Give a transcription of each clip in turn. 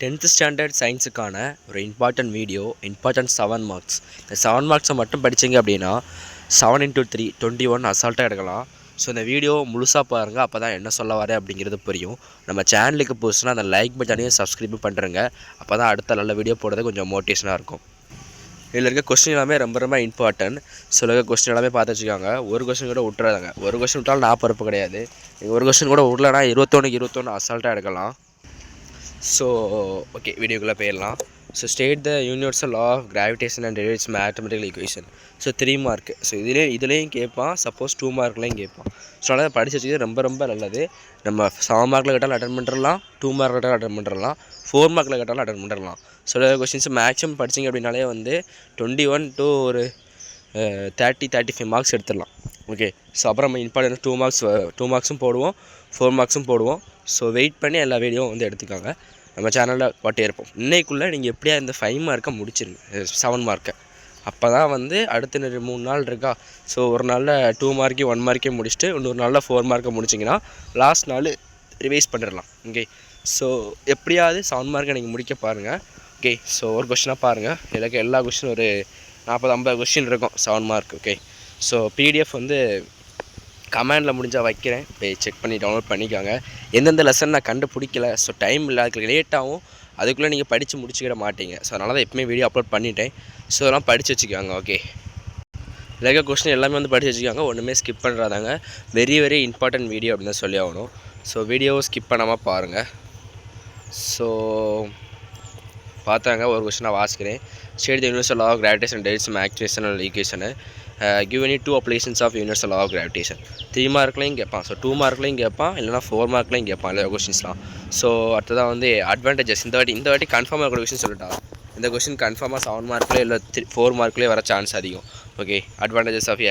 10th standard சயின்ஸுக்கான ஒரு important video, important 7 marks. இந்த 7 மார்க்ஸை மட்டும் படிச்சிங்க அப்படின்னா 7 × 3 21 அசால்ட்டாக எடுக்கலாம். ஸோ இந்த வீடியோ முழுசாக பாருங்கள், அப்போ தான் என்ன சொல்ல வரேன் அப்படிங்கிறது புரியும். நம்ம சேனலுக்கு புதுசுனா அந்த லைக் பட்டனையும் சப்ஸ்கிரைப் பண்ணுறேங்க. அப்போ தான் அடுத்த நல்ல வீடியோ போடுறது கொஞ்சம் மோட்டிவேஷனாக இருக்கும். இதில் இருக்க கொஸ்டின் எல்லாமே ரொம்ப ரொம்ப இம்பார்ட்டன்ட். சில கொஸ்டின் எல்லாமே பார்த்து வச்சுக்காங்க. ஒரு கொஸ்டின் கூட விட்டுறாதாங்க. ஒரு கொஸ்டின் விட்டாலும் நான் பொறுப்பு கிடையாது. நீங்கள் ஒரு கொஸ்டின் கூட விடலன்னா 21 அசால்ட்டாக எடுக்கலாம். ஸோ ஓகே, வீடியோக்குள்ளே போயிடலாம். So state the universal law of gravitation and its mathematical equation. So 3 mark. So இதுலேயும் கேட்பான், சப்போஸ் 2 மார்க்லையும் கேட்பான். ஸோ அதனால் படித்து வச்சுக்கிறது ரொம்ப ரொம்ப நல்லது. நம்ம 7 மார்க்கில் கேட்டாலும் அட்டன் பண்ணிடலாம், 2 மார்க்கில் கேட்டாலும் அட்டன் பண்ணிடலாம், 4 மார்க்கில் கேட்டாலும் அட்டன் பண்ணிடலாம். ஸோ கொஸ்டின்ஸ் மேக்ஸிமம் படிச்சிங்க அப்படின்னாலே வந்து 21 to ஒரு 30-35 மார்க்ஸ் எடுத்துடலாம். ஓகே, ஸோ அப்புறம் நம்ம இம்பார்ட்டன்ட் 2 மார்க்ஸும் போடுவோம், 4 மார்க்ஸும் போடுவோம். ஸோ வெயிட் பண்ணி எல்லா வீடியோவும் வந்து எடுத்துக்காங்க. நம்ம சேனலில் பாட்டே இருப்போம். இன்றைக்குள்ளே நீங்கள் எப்படியா இந்த 5 மார்க்கை முடிச்சிருங்க, 7 மார்க்கை. அப்போ தான் வந்து அடுத்த 3 நாள் இருக்கா. ஸோ ஒரு நாளில் 2 மார்க்கே 1 மார்க்கே முடிச்சுட்டு இன்னொரு நாளில் 4 மார்க்கை முடிச்சிங்கன்னா லாஸ்ட் நாள் ரிவைஸ் பண்ணிடலாம். ஓகே, ஸோ எப்படியாவது 7 மார்க்கை நீங்கள் முடிக்க பாருங்கள். ஓகே, ஸோ ஒரு கொஸ்டினாக பாருங்கள். எனக்கு எல்லா கொஸ்டினும் ஒரு 40-50 கொஸ்டின் இருக்கும் 7 மார்க். ஓகே, ஸோ பிடிஎஃப் வந்து கமெண்டில் முடிஞ்சால் வைக்கிறேன், போய் செக் பண்ணி டவுன்லோட் பண்ணிக்கோங்க. எந்தெந்த லெசன் நான் கண்டுபிடிக்கல, ஸோ டைம் இல்லை, அதுக்கு லேட்டாகவும் அதுக்குள்ளே நீங்கள் படித்து முடிச்சுக்கிட மாட்டீங்க. ஸோ அதனால தான் எப்பவுமே வீடியோ அப்லோட் பண்ணிட்டேன். ஸோ அதெல்லாம் படித்து வச்சுக்கோங்க. ஓகே, இலக்க கொஸ்டின் எல்லாமே வந்து படித்து வச்சுக்கோங்க, ஒன்றுமே ஸ்கிப் பண்ணுறாதாங்க. வெரி வெரி இம்பார்ட்டன்ட் வீடியோ அப்படின்னு தான் சொல்லி ஆகணும். ஸோ வீடியோவை ஸ்கிப் பண்ணாமல் பாருங்கள். ஸோ பார்த்தாங்க, ஒரு கொஸ்டினாக வாசிக்கிறேன். State the universal law of gravitation and its Maxwell equation. Give any 2 applications of universal law of gravitation. 3 மார்க்லையும் கேட்பான், ஸோ 2 மார்க்லையும் கேட்பான், இல்லைனா 4 மார்க்லையும் கேட்பான் இல்லை கொஸ்டின்ஸ்லாம். ஸோ அடுத்ததான் வந்து அட்வான்டேஜஸ். இந்த வாட்டி கன்ஃபார்மாக இருக்கிற கொஸ்டின் சொல்லிட்டா. இந்த கொஸ்டின் கன்ஃபார்மாக 7 மார்க்லேயே இல்லை 4 மார்க்லேயே வர சான்ஸ் அதிகம். ஓகே, அட்வான்டேஜஸ் ஆஃப்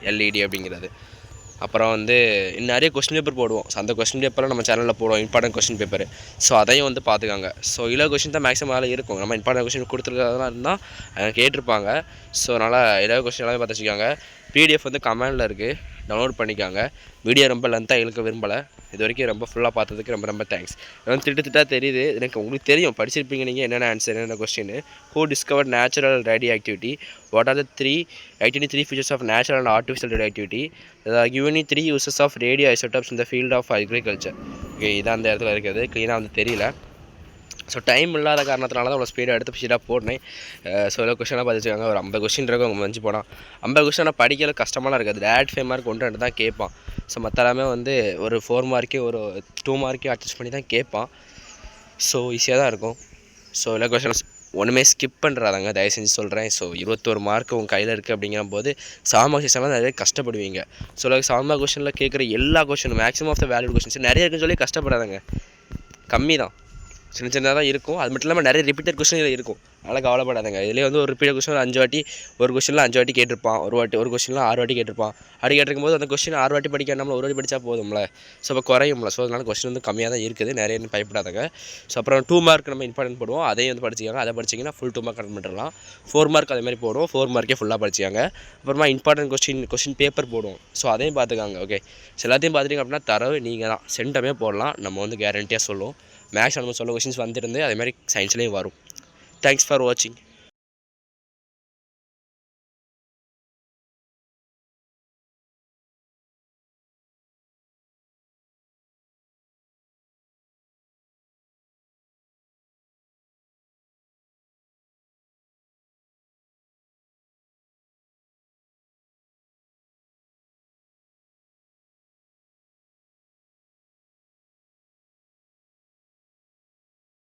எல்இடி அப்படிங்கிறது. அப்புறம் வந்து நிறைய கொஸ்டின் பேப்பர் போடுவோம். ஸோ அந்த கொஸ்டின் பேப்பரில் நம்ம சேனலில் போடுவோம், இம்பார்ட்டன்ட் கொஸ்டின் பேப்பர். ஸோ அதையும் வந்து பார்த்துக்காங்க. ஸோ இவ்வளோ கொஸ்டின் தான் மேக்ஸிமம் மேலே இருக்கும். நம்ம இம்பார்ட்டன்ட் கொஸ்டின் கொடுத்துருக்கிறதெல்லாம் இருந்தால் கேட்டிருப்பாங்க. ஸோ அதனால் இவ்வளோ கொஸ்டின் எல்லாமே பார்த்து வச்சுக்கோங்க. பிடிஎஃப் வந்து கமெண்டில் இருக்குது, டவுன்லோட் பண்ணிக்காங்க. வீடியோ ரொம்ப லென்த்தாக இழுக்க விரும்பலை. இது வரைக்கும் ரொம்ப ஃபுல்லாக பார்த்ததுக்கு ரொம்ப ரொம்ப தேங்க்ஸ். இதெல்லாம் திட்டா தெரியுது, எனக்கு உங்களுக்கு தெரியும், படிச்சிருப்பீங்க நீங்கள் என்னென்ன ஆன்சர், என்னென்ன question. Who discovered natural radio activity? What are the 3 features of natural and artificial radioactivity? given 3 uses of radio isotopes in the field of agriculture. Okay, இதான் அந்த இடத்துல இருக்கிறது, க்ளீனாக வந்து தெரியல. ஸோ டைம் இல்லாத காரணத்தினால தான் அவ்வளோ ஸ்பீடாக எடுத்து ஸ்பீடாக போடனேன். ஸோ இவ்வளோ கொஸ்டினாக பார்த்துச்சுக்காங்க. ஒரு 50 கொஸ்டின் இருக்கும், அவங்க வந்து போனால் 50 கொஸ்டினாக படிக்கல கஷ்டமாக இருக்காது. டேரக்ட் 5 மார்க் 1-2 தான் கேட்பான். ஸோ மற்ற எல்லாமே வந்து ஒரு 4 மார்க்கே ஒரு 2 மார்க்கே அட்ஜஸ்ட் பண்ணி தான் கேட்பான். ஸோ ஈஸியாக தான் இருக்கும். ஸோ இவ்வளோ கொஸ்டின்ஸ் ஒன்றுமே ஸ்கிப் பண்ணுறாதாங்க, தயவு செஞ்சு சொல்கிறேன். ஸோ 21 மார்க் உங்கள் கையில் இருக்குது அப்படிங்கிற போது 7 மார்க் செஷன்லாம் நிறைய கஷ்டப்படுவீங்க. ஸோ 7 மார்க் கொஸ்டினில் கேட்குற எல்லா கொஸ்டினும் maximum of the valued questions நிறைய இருக்குன்னு சொல்லி கஷ்டப்படாதாங்க. கம்மி தான், சின்னதாக தான் இருக்கும். அது மட்டும் இல்லாமல் நிறைய ரிப்பீட்டட் கொஸ்டின் இதில் இருக்கும். அதனால் கவலைப்படாதுங்க. இதிலே வந்து ஒரு ரிப்பீட்டட் கொஸ்டின் 5 வாட்டி, ஒரு கொஸ்டினில் 5 வாட்டி கேட்டிருப்பான், ஒரு கொஸ்டினில் 6 வாட்டி கேட்டிருப்பான். அப்படி கேட்டிருக்கும் போது அந்த கொஸ்டின் 6 வாட்டி படிக்காமல் ஒரு வாட்டி படித்தா போதும்ல. ஸோ அப்போ குறையும்ல. ஸோ அதனால் கொஸ்டின் வந்து கம்மியாக தான் இருக்குது, நிறைய பயப்படாதாங்க. ஸோ அப்புறம் 2 மார்க் நம்ம இம்பார்ட்டன்ட் போடுவோம், அதையும் வந்து படிச்சிக்காங்க. அதை படிச்சிங்கன்னா ஃபுல் 2 மார்க் அட்டன் பண்ணிடலாம். 4 மார்க் அதே மாதிரி போடுவோம், 4 மார்க்கே ஃபுல்லாக படிச்சிக்காங்க. அப்புறமா இம்பார்ட்டன்ட் கொஸ்டின் பேப்பர் போடுவோம். ஸோ அதையும் பார்த்துக்காங்க. ஓகே, ஸோ எல்லாத்தையும் பார்த்துட்டிங்க அப்படின்னா தரவு நீங்கள் தான் சென்டமே போடலாம், நம்ம வந்து கேரண்டியாக சொல்லுவோம். மேக்ஸ் நம்ம சொல்ல கொஸ்டின்ஸ் வந்துருந்து அதே மாதிரி சயின்ஸ்லேயும் வரும். தேங்க்ஸ் ஃபார் வாட்சிங்.